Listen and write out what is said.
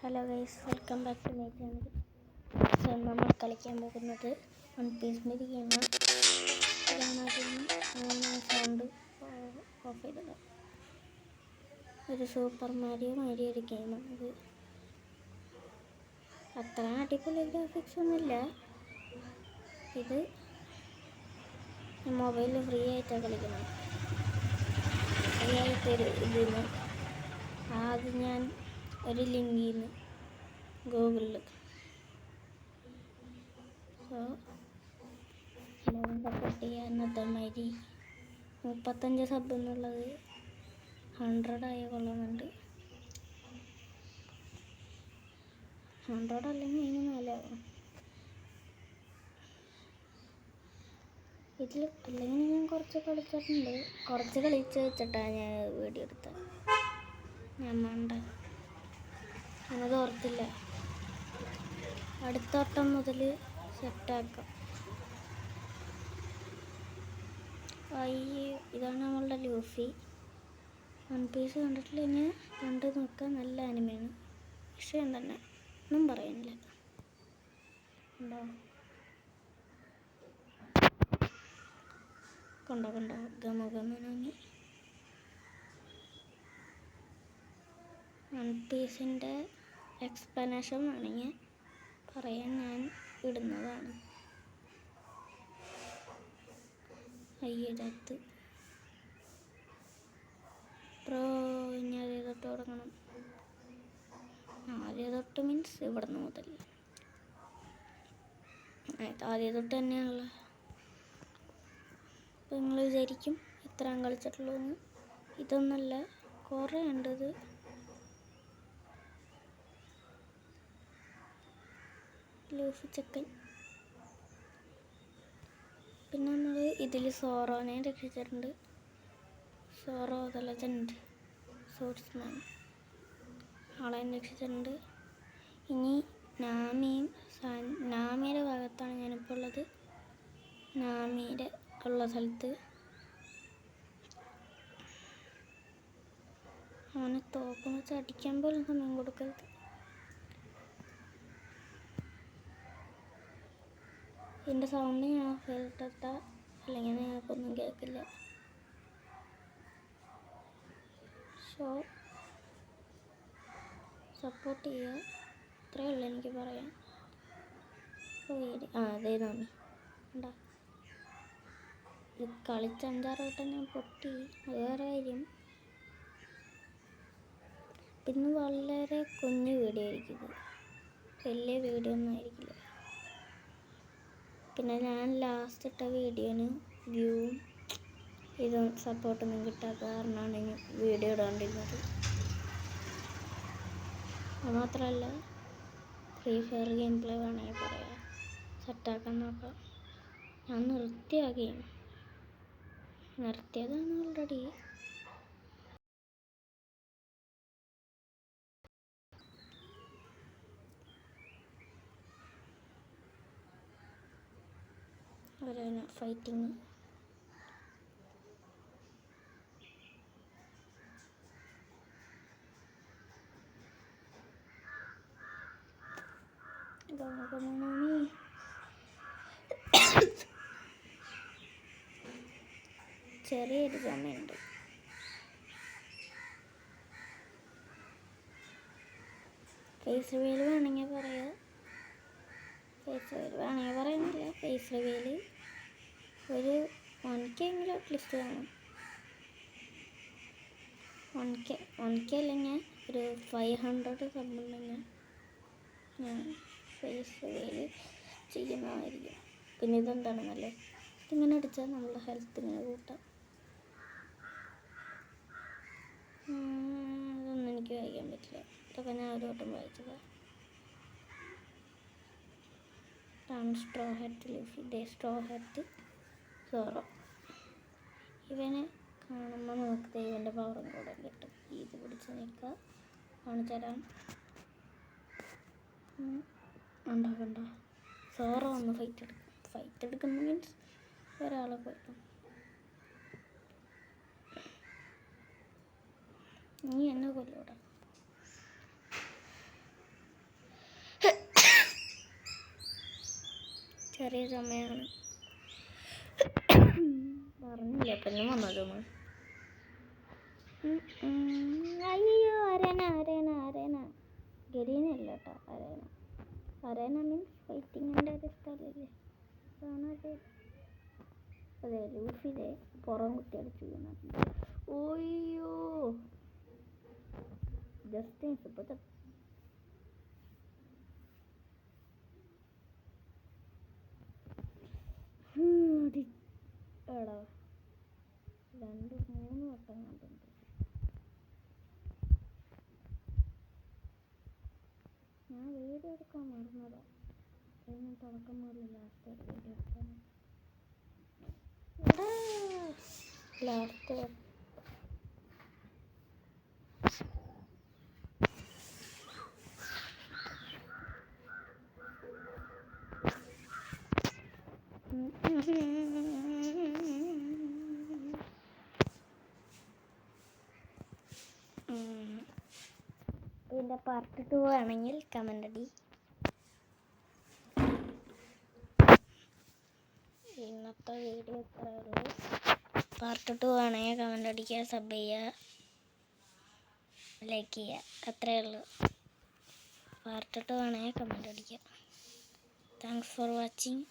Hello guys, welcome back to my channel. So നമ്മൾ കളിക്കാൻ പോകുന്നത് വൺ പീസിൻ്റെ ഒരു ഗെയിമാണ്. സൗണ്ട് ഓഫ് ചെയ്തത് ഒരു സൂപ്പർ മാരിയോ ഒരു ഗെയിമാണിത്. അത്ര അടിപൊളി ഗ്രാഫിക്സ് ഒന്നുമില്ല. ഇത് മൊബൈലിൽ ഫ്രീ ആയിട്ടാണ് കളിക്കുന്നത്. ഫ്രീ ആയിട്ടൊരു ഇതിന് ആദ്യം ഞാൻ ഒരു ലിങ്കിൽ നിന്ന് ഗൂഗിളിൽ സപ്പോർട്ട് ചെയ്യുക. അന്നത്തെ മാതിരി 35 സബ് എന്നുള്ളത് 100 ആയി കൊള്ളുന്നുണ്ട്. 100 അല്ലെങ്കിൽ അതിന് മേലെ ആവും. ഇതിൽ അല്ലെങ്കിൽ ഞാൻ കുറച്ച് കളിച്ചിട്ടുണ്ട്. കുറച്ച് കളിച്ച് വെച്ചിട്ടാണ് ഞാൻ വീഡിയോ എടുത്തത്. ഞാൻ വേണ്ട ഞാനത് ഓർത്തില്ല. അടുത്ത വട്ടം മുതൽ സെറ്റാക്കാം. ഇതാണ് നമ്മളുടെ ലൂഫി. വൺ പീസ് കണ്ടിട്ടില്ലെങ്കിൽ കണ്ട് നോക്കാൻ നല്ല അനിമയാണ്. വിഷയം തന്നെ ഒന്നും പറയാനില്ല. കണ്ടോ ഗമഗമനാങ്ങി. വൺ പീസിൻ്റെ എക്സ്പ്ലനേഷൻ വേണമെങ്കിൽ പറയാൻ ഞാൻ ഇടുന്നതാണ്. അയ്യടത്ത് ഇനി ആദ്യം തൊട്ട് തുടങ്ങണം. ആദ്യം തൊട്ട് മീൻസ് ഇവിടുന്ന് മുതൽ. ആദ്യം തൊട്ട് തന്നെയാണല്ലോ. അപ്പോൾ നിങ്ങൾ വിചാരിക്കും എത്ര കളിച്ചിട്ടുള്ളൂ എന്ന്. ഇതൊന്നല്ല, കുറേ ഉണ്ട്. ഇത് ലൂഫി ചെക്കൻ. പിന്നെ നമ്മൾ ഇതിൽ സോറോനെ രക്ഷിച്ചിട്ടുണ്ട്. സോറോ ദ ലെജൻഡ് സോർട്സ്മാൻ ആളെ രക്ഷിച്ചിട്ടുണ്ട്. ഇനി നാമിയുടെ ഭാഗത്താണ് ഞാനിപ്പോൾ ഉള്ളത്. നാമിയുടെ ഉള്ള സ്ഥലത്ത് അവനെ തോക്കും വെച്ച് അടിക്കാൻ പോലും സമയം കൊടുക്കരുത്. ഇതിൻ്റെ സൗണ്ട് ഞാൻ കേട്ടിട്ട, അല്ലെങ്കിൽ നിങ്ങൾക്കൊന്നും കേൾക്കില്ല. സോ സപ്പോർട്ട് ചെയ്യുക, ഇത്രയേ ഉള്ളൂ എനിക്ക് പറയാൻ. അതേ നാമി ഉണ്ടാ. ഇത് കളിച്ച് 5-6 വട്ടം ഞാൻ പൊട്ടി. അത് വേറെ കാര്യം. പിന്നെ വളരെ കുഞ്ഞു വീഡിയോ ആയിരിക്കും, വലിയ വീഡിയോ ഒന്നും ആയിരിക്കില്ല. പിന്നെ ഞാൻ ലാസ്റ്റ് ഇട്ട വീഡിയോന് വ്യൂവും ഇതും സപ്പോർട്ടൊന്നും കിട്ടാത്ത കാരണമാണ് ഞാൻ വീഡിയോ ഇടാണ്ടിരുന്നത്. അതുമാത്രമല്ല, ഫ്രീ ഫയർ ഗെയിം പ്ലേ വേണമെങ്കിൽ പറയാം, സെറ്റാക്കാൻ നോക്കാം. ഞാൻ നിർത്തിയ ഗെയിം നിർത്തിയതാണ് ഓൾറെഡി. ഫൈറ്റിങ് ചെറിയൊരു ചുമയുണ്ട്. ഫേസ് റിവീൽ വേണമെങ്കിൽ പറയാം. ഫേസ് റിവീൽ വേണമെങ്കിൽ പറയുന്നില്ല. ഫേസ് റിവീൽ ഒരു 1K എങ്കിലും അറ്റ്ലീസ്റ്റ് വേണം. 1K അല്ലെങ്കിൽ ഒരു 500 സബ്ബുണ്ടെങ്കിൽ ഞാൻ ഫേസ് റിവീൽ ചെയ്യുന്നതായിരിക്കും. പിന്നെ ഇതെന്താണെന്നല്ലേ, ഇതിങ്ങനെ അടിച്ചാൽ നമ്മളുടെ ഹെൽത്ത് ഇങ്ങനെ കൂട്ടാം. ഇതൊന്നും എനിക്ക് വായിക്കാൻ പറ്റില്ല. ഇതൊക്കെ ഞാൻ ഒരു വട്ടം വായിച്ചതാണ്. Straw head Luffy, straw head Zoro. ഇവനെ കാണുമ്പോൾ നമുക്ക് ഇവൻ്റെ പവറും കൂടെ കിട്ടും. ഇത് പിടിച്ച് നിൽക്കുക, കാണിച്ചു തരാം. കണ്ടോ സോറോ ഒന്ന് ഫൈറ്റ് എടുക്കുന്നു മീൻസ് ഒരാളെ കൊല്ലും. നീ എന്നെ കൊല്ലൂടാ. ചെറിയ സമയമാണ്. പറഞ്ഞില്ല പെണ്ണും വന്നതെന്ന്. അയ്യോ അരേന ഗരീനല്ല കേട്ടോ, അരേന മീൻസ് ഫൈറ്റിങ്ങിൻ്റെ ഒരു സ്ഥലമല്ലേ. അതെ ലൂഫിലെ പുറം കുത്തി അടിച്ചു വീണുണ്ട്. ഓയ്യോ ജസ്റ്റ് ഇപ്പോഴത്തെ എടാ 2-3 വട്ടം കണ്ടിട്ടുണ്ട്. ഞാൻ വീഡിയോ എടുക്കാൻ മറന്നതാ. ഞാൻ തുടക്കം മുതൽ ലാസ്റ്റ് വീഡിയോ എടുക്കാൻ ലാസ്റ്റ് ഇതിൻ്റെ പാർട്ട് 2 ആണെങ്കിൽ കമൻ്റ് അടി. ഇന്നത്തെ വീഡിയോ ഇത്രയേ ഉള്ളൂ. പാർട്ട് 2 ആണെങ്കിൽ കമൻ്റ് അടിക്കുക, സബ് ചെയ്യുക, ലൈക്ക് ചെയ്യുക, അത്രയേ ഉള്ളൂ. പാർട്ട് 2 ആണെങ്കിൽ കമൻ്റ് അടിക്കുക. Thanks for watching.